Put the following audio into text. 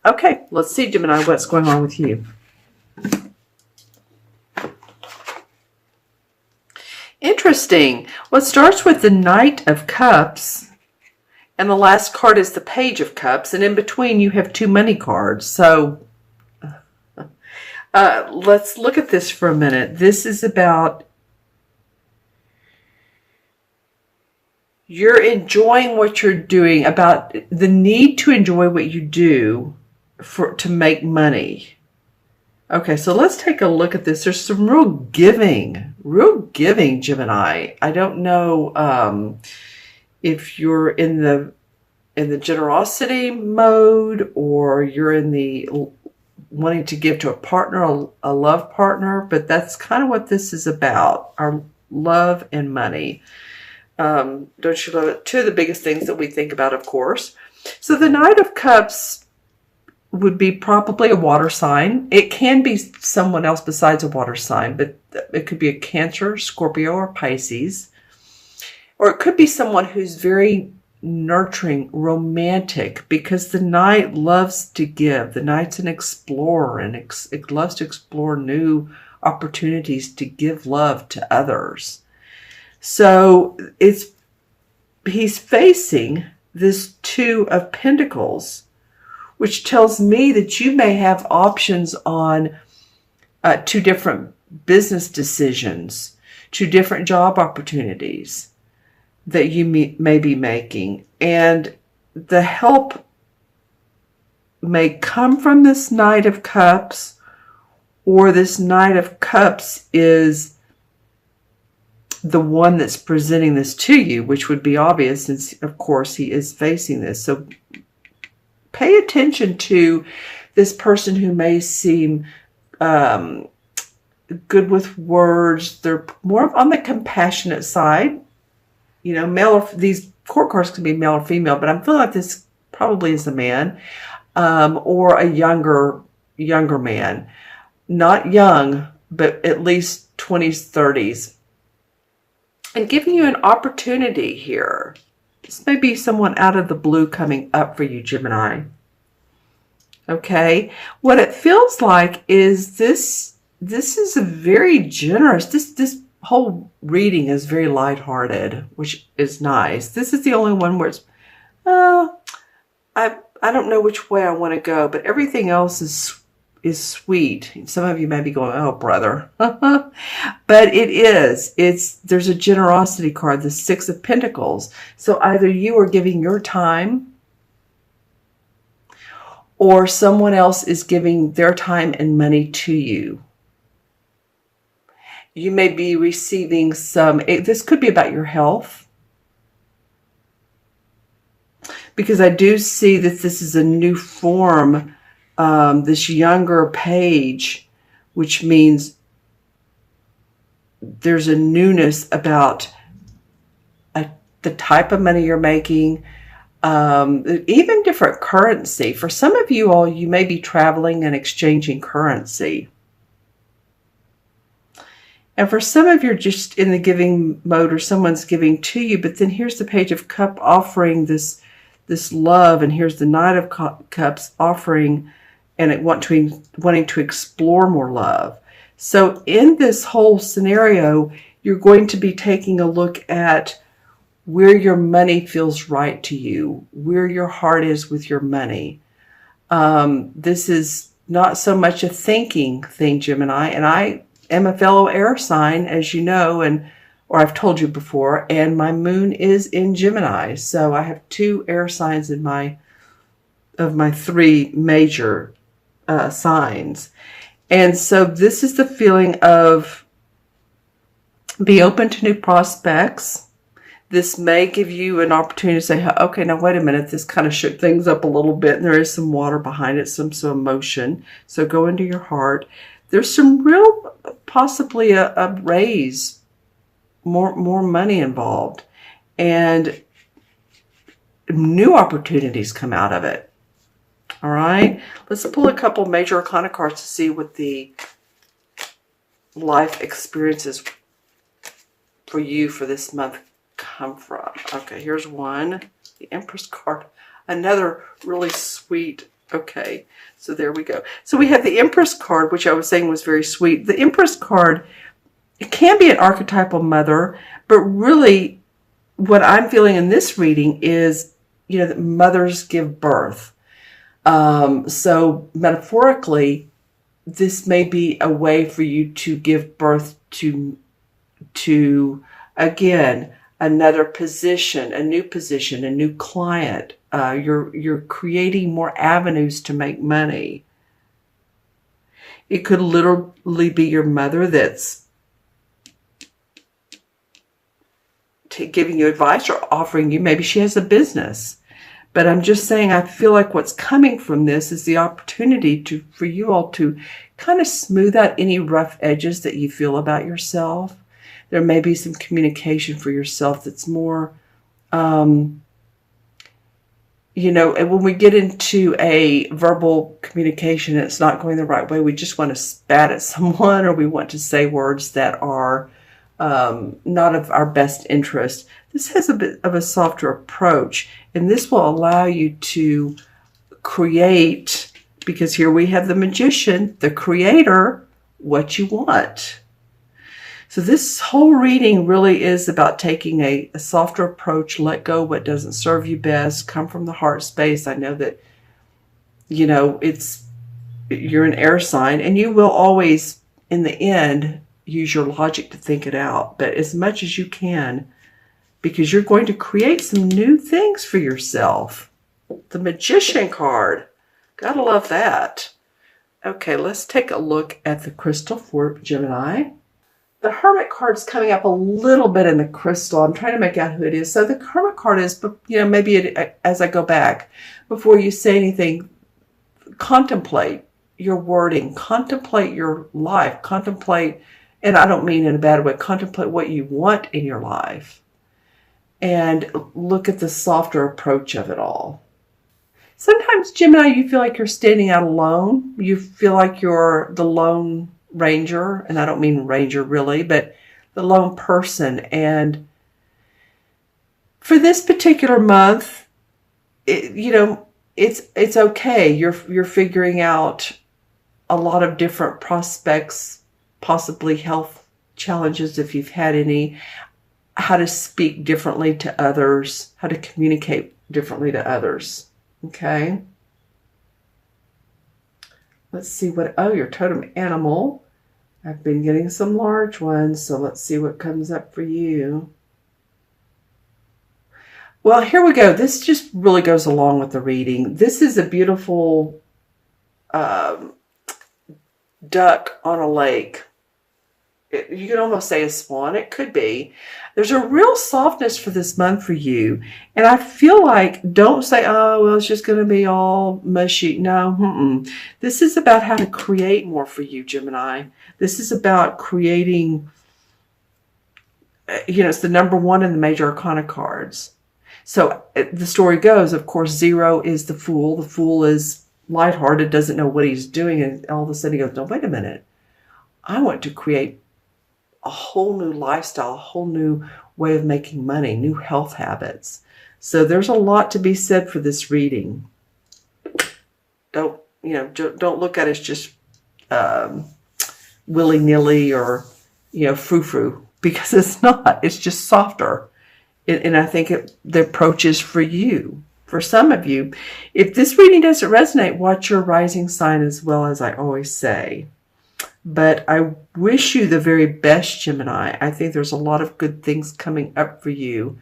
Okay, let's see, Gemini, what's going on with you. Interesting. Well, it starts with the Knight of Cups, and the last card is the Page of Cups, and in between you have 2 money cards. So let's look at this for a minute. This is about you're enjoying what you're doing, about the need to enjoy what you do to make money. Okay, so let's take a look at this. There's some real giving, Gemini. I don't know if you're in the generosity mode, or you're in the wanting to give to a partner, a love partner, but that's kind of what this is about, our love and money. Don't you love it? 2 of the biggest things that we think about, of course. So the Knight of Cups would be probably a water sign. It can be someone else besides a water sign, but it could be a Cancer, Scorpio, or Pisces. Or it could be someone who's very nurturing, romantic, because the Knight loves to give. The Knight's an explorer, and it loves to explore new opportunities to give love to others. So he's facing this 2 of Pentacles, which tells me that you may have options on 2 different business decisions, 2 different job opportunities that you may be making. And the help may come from this Knight of Cups, or this Knight of Cups is the one that's presenting this to you, which would be obvious since, of course, he is facing this. So pay attention to this person who may seem good with words. They're more on the compassionate side. You know, male or these court cards can be male or female, but I'm feeling like this probably is a man, or a younger man. Not young, but at least 20s, 30s. And giving you an opportunity here. This may be someone out of the blue coming up for you, Gemini. Okay, what it feels like is this is a very generous, this whole reading is very lighthearted, which is nice. This is the only one where it's, I don't know which way I want to go, but everything else is sweet. Some of you may be going, oh, brother. But there's a generosity card, the 6 of Pentacles. So either you are giving your time, or someone else is giving their time and money to you. You may be receiving this could be about your health, because I do see that this is a new form, this younger page, which means there's a newness about the type of money you're making, even different currency. For some of you all, you may be traveling and exchanging currency. And for some of you, are just in the giving mode, or someone's giving to you. But then here's the Page of Cups offering this love, and here's the Knight of Cups offering and wanting to explore more love. So in this whole scenario, you're going to be taking a look at where your money feels right to you, where your heart is with your money. This is not so much a thinking thing, Gemini, and I am a fellow air sign, as you know, or I've told you before, and my moon is in Gemini. So I have 2 air signs of my 3 major signs. And so this is the feeling of be open to new prospects. This may give you an opportunity to say, okay, now wait a minute, this kind of shook things up a little bit, and there is some water behind it, some emotion. So go into your heart. There's some real, possibly a raise, more money involved, and new opportunities come out of it. All right, let's pull a couple major arcana cards to see what the life experiences for you for this month come from. Okay, here's one, the Empress card, another really sweet Okay, so there we go. So we have the Empress card, which I was saying was very sweet. The Empress card, it can be an archetypal mother, but really what I'm feeling in this reading is, that mothers give birth. So metaphorically, this may be a way for you to give birth to again, another position, a new client. You're creating more avenues to make money. It could literally be your mother that's giving you advice or offering you. Maybe she has a business. But I'm just saying, I feel like what's coming from this is the opportunity for you all to kind of smooth out any rough edges that you feel about yourself. There may be some communication for yourself that's more, and when we get into a verbal communication and it's not going the right way, we just want to spat at someone, or we want to say words that are not of our best interest. This has a bit of a softer approach, and this will allow you to create, because here we have the magician, the creator, what you want. So this whole reading really is about taking a softer approach, let go what doesn't serve you best, come from the heart space. I know that, you're an air sign, and you will always, in the end, use your logic to think it out, but as much as you can, because you're going to create some new things for yourself. The Magician card. Gotta love that. Okay, let's take a look at the crystal for Gemini. The Hermit card's coming up a little bit in the crystal. I'm trying to make out who it is. So the Hermit card is, maybe as I go back, before you say anything, contemplate your wording, contemplate your life, contemplate, and I don't mean in a bad way, contemplate what you want in your life, and look at the softer approach of it all. Sometimes, Gemini, you feel like you're standing out alone. You feel like you're the lone ranger, and I don't mean ranger really, but the lone person. And for this particular month, it's okay. You're figuring out a lot of different prospects, possibly health challenges if you've had any, how to speak differently to others, how to communicate differently to others. Okay. Let's see your totem animal. I've been getting some large ones, so let's see what comes up for you. Well, here we go. This just really goes along with the reading. This is a beautiful duck on a lake. You can almost say a swan. It could be. There's a real softness for this month for you. And I feel like, don't say, oh, well, it's just going to be all mushy. No. This is about how to create more for you, Gemini. This is about creating, it's the number one in the major arcana cards. So the story goes, of course, 0 is the Fool. The Fool is lighthearted, doesn't know what he's doing. And all of a sudden he goes, no, wait a minute. I want to create a whole new lifestyle, a whole new way of making money, new health habits. So there's a lot to be said for this reading. Don't look at it as just willy-nilly or, frou-frou, because it's not. It's just softer. And I think the approach is for you. For some of you, if this reading doesn't resonate, watch your rising sign as well, as I always say. But I wish you the very best, Gemini. I think there's a lot of good things coming up for you.